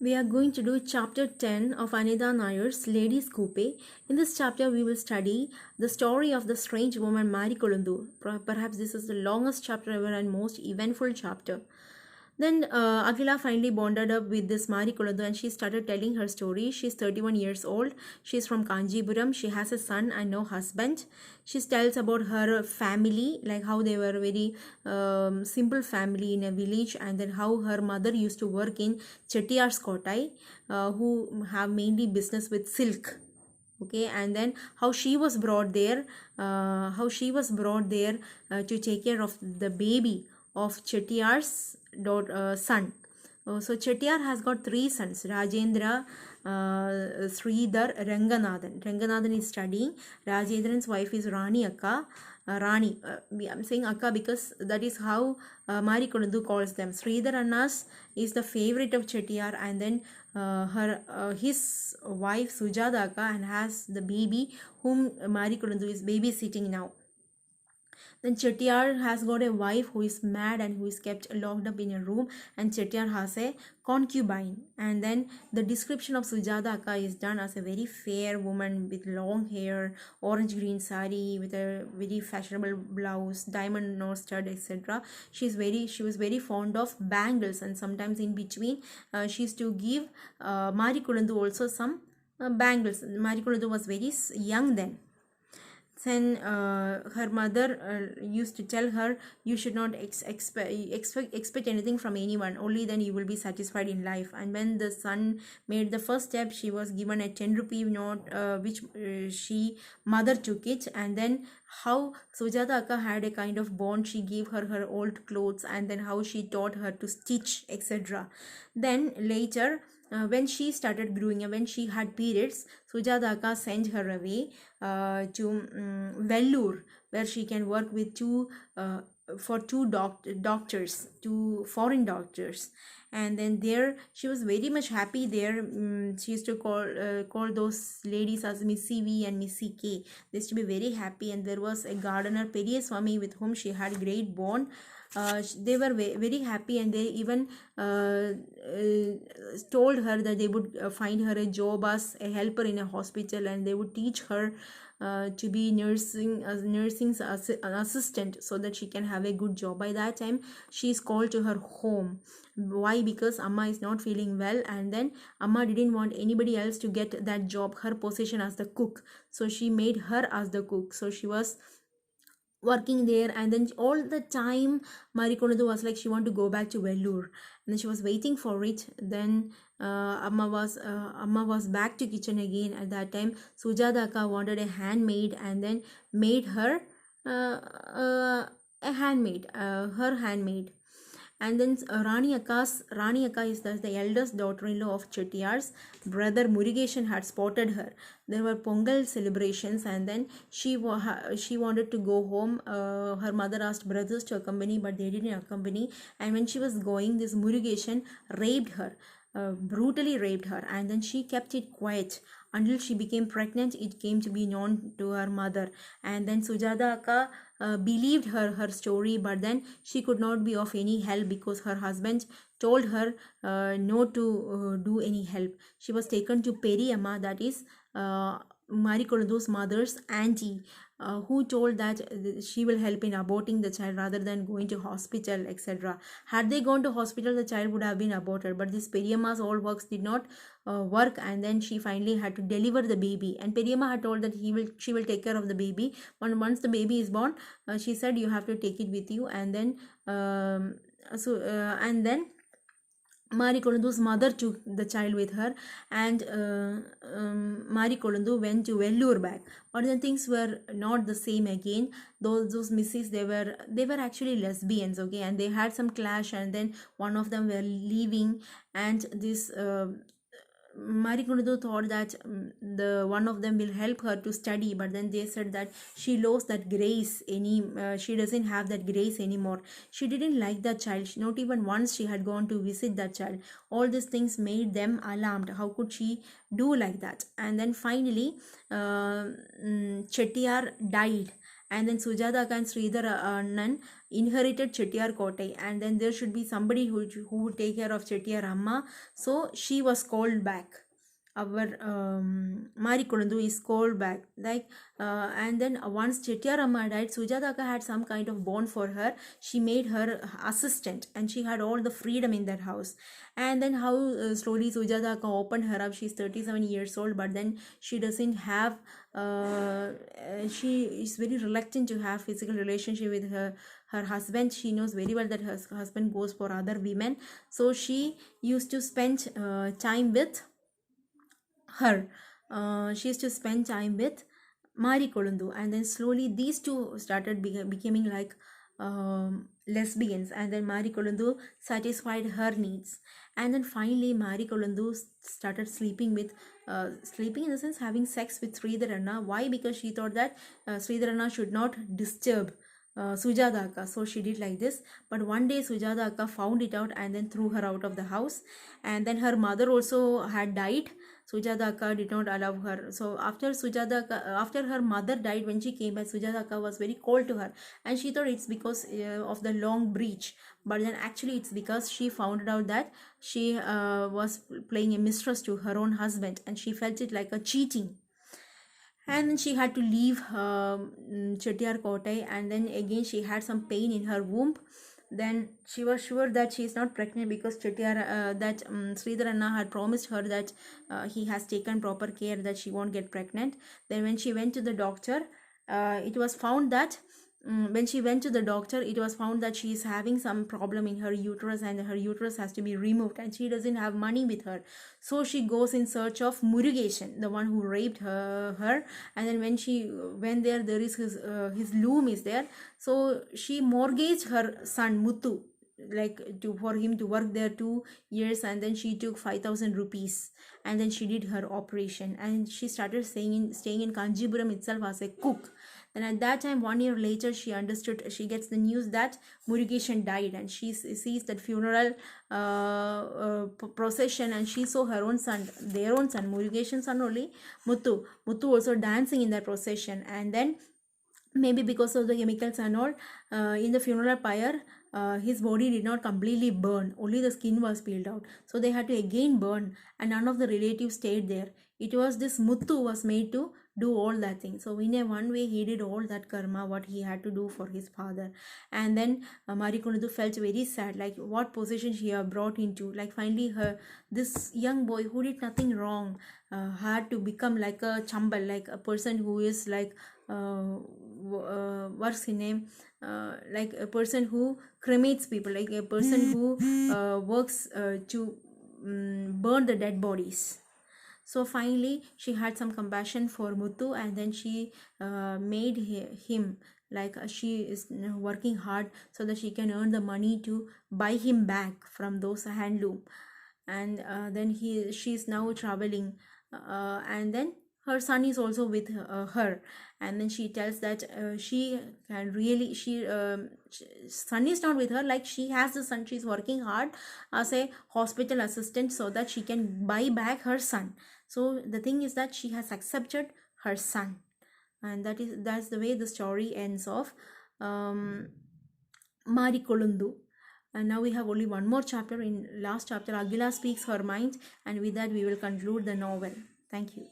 We are going to do chapter 10 of Anida Nayar's Ladies Coupe. In this chapter, we will study the story of the strange woman Mari Kolundu. Perhaps this is the longest chapter ever and most eventful chapter. Then Akhila finally bonded up with this Mari Kolundu and she started telling her story. She's 31 years old. She's from Kanjipuram. She has a son and no husband. She tells about her family, like how they were a very simple family in a village, and then how her mother used to work in Chettiar's Kotai, who have mainly business with silk. Okay, and then how she was brought there, to take care of the baby of Chettiar's son. So Chettiar has got three sons: Rajendra, Sridhar, Ranganathan. Ranganathan is studying. Rajendran's wife is Rani Akka. I'm saying Akka because that is how Mari Kondu calls them. Sridhar Annas is the favorite of Chettiar, and then his wife Sujata Akka and has the baby whom Mari Kondu is babysitting now. Then Chettiar has got a wife who is mad and who is kept locked up in a room, and Chettiar has a concubine. And then the description of Sujata Akka is done as a very fair woman with long hair, orange green sari with a very fashionable blouse, diamond nose stud, etc. She was very fond of bangles, and sometimes in between she used to give Mari Kulandu also some bangles. Mari Kulandu was very young then. Then her mother used to tell her, you should not expect anything from anyone, only then you will be satisfied in life. And when the son made the first step, she was given a 10 rupee note, which she mother took it. And then how Sujata Akka had a kind of bond, she gave her her old clothes, and then how she taught her to stitch, etc. Then later, when she started growing up, when she had periods, Sujata Akka sent her away to Vellore, where she can work with two doctors, two foreign doctors. And then there she was very much happy there. She used to call those ladies as Missy V and Missy K. They used to be very happy, and there was a gardener Periya Swami with whom she had great bond. They were very happy, and they even told her that they would find her a job as a helper in a hospital, and they would teach her to be nursing's assistant, so that she can have a good job. By that time, she is called to her home. Why? Because Amma is not feeling well, and then Amma didn't want anybody else to get that job, her position as the cook. So she made her as the cook. So she was working there, and then all the time Mari Konadu was like she wanted to go back to Vellore, and then she was waiting for it. Then Amma was back to kitchen again. At that time, Sujata Akka wanted a handmaid, and then made her a handmaid, her handmaid. And then Rani Akka is the eldest daughter-in-law of Chettiar's brother Murugeshan had spotted her. There were Pongal celebrations, and then she wanted to go home. Her mother asked brothers to accompany, but they didn't accompany. And when she was going, this Murugeshan raped her. Brutally raped her, and then she kept it quiet until she became pregnant. It came to be known to her mother, and then Sujata Akka believed her story, but then she could not be of any help because her husband told her no to do any help. She was taken to Periyamma, that is Mari Kondu's mother's auntie, who told that she will help in aborting the child rather than going to hospital, etc. Had they gone to hospital, the child would have been aborted, but this Periyamma's all works did not work, and then she finally had to deliver the baby. And Periyamma had told that she will take care of the baby. But once the baby is born, she said you have to take it with you. And then Mari Kolundu's mother took the child with her, and Mari Kolundu went to Vellore back. But then things were not the same again. Those misses, they were actually lesbians, okay, and they had some clash, and then one of them were leaving, and this Mari Kondu thought that the one of them will help her to study, but then they said that she lost that grace. She doesn't have that grace anymore. She didn't like that child. Not even once she had gone to visit that child. All these things made them alarmed. How could she do like that? And then finally, Chettiar died. and then Sujata Akka and Sridhar Annan inherited Chettiar Kotai, and then there should be somebody who would take care of Chettiar Amma. So she was called back. Our Marikolundu is called back, like and then once Chettiar Amma died, Sujata Akka had some kind of bond for her. She made her assistant, and she had all the freedom in that house. And then how slowly Sujata Akka opened her up. She's 37 years old, but then she doesn't have she is very reluctant to have physical relationship with her husband. She knows very well that her husband goes for other women, so she used to spend time with her. She used to spend time with Marikolundu, and then slowly these two started becoming like lesbians, and then Marikolundu satisfied her needs, and then finally Marikolundu started sleeping in the sense having sex with Sridharanna. Why? Because she thought that Sridharanna should not disturb Sujata Akka, so she did like this. But one day Sujata Akka found it out and then threw her out of the house, and then her mother also had died. Sujata Akka did not allow her. So after after her mother died, when she came back, Sujata Akka was very cold to her, and she thought it's because of the long breach. But then actually it's because she found out that she was playing a mistress to her own husband, and she felt it like a cheating. And then she had to leave Chettiar Kotai, and then again she had some pain in her womb. Then she was sure that she is not pregnant because Sridharanna had promised her that he has taken proper care that she won't get pregnant. Then when she went to the doctor, it was found that when she went to the doctor, it was found that she is having some problem in her uterus, and her uterus has to be removed, and she doesn't have money with her. So she goes in search of Murugeshan, the one who raped her. And then when she went there is his loom is there. So she mortgaged her son Muthu, like for him to work there 2 years, and then she took 5,000 rupees, and then she did her operation, and she started staying in Kanjipuram itself as a cook. Then at that time, 1 year later, she gets the news that Murugeshan died, and she sees that funeral procession, and she saw their own son, Murugeshan's son only, Muthu also dancing in that procession. And then maybe because of the chemicals and all, in the funeral pyre, his body did not completely burn, only the skin was peeled out, so they had to again burn, and none of the relatives stayed there. It was this Muthu was made to do all that thing. So in a one way he did all that karma what he had to do for his father. And then Marikolundu felt very sad, like what position she had brought into. Like finally this young boy who did nothing wrong had to become like a chambal, like a person who is like what's his name, like a person who cremates people, like a person who works to burn the dead bodies. So finally she had some compassion for Muthu, and then she made him like she is working hard so that she can earn the money to buy him back from those handloom. And then she's now traveling, and then her son is also with her. And then she tells that she can really son is not with her, like she has the son, she's working hard as a hospital assistant so that she can buy back her son. So the thing is that she has accepted her son, and that's the way the story ends off. Marikolundu. And now we have only one more chapter. In last chapter, Agila speaks her mind, and with that we will conclude the novel. Thank you.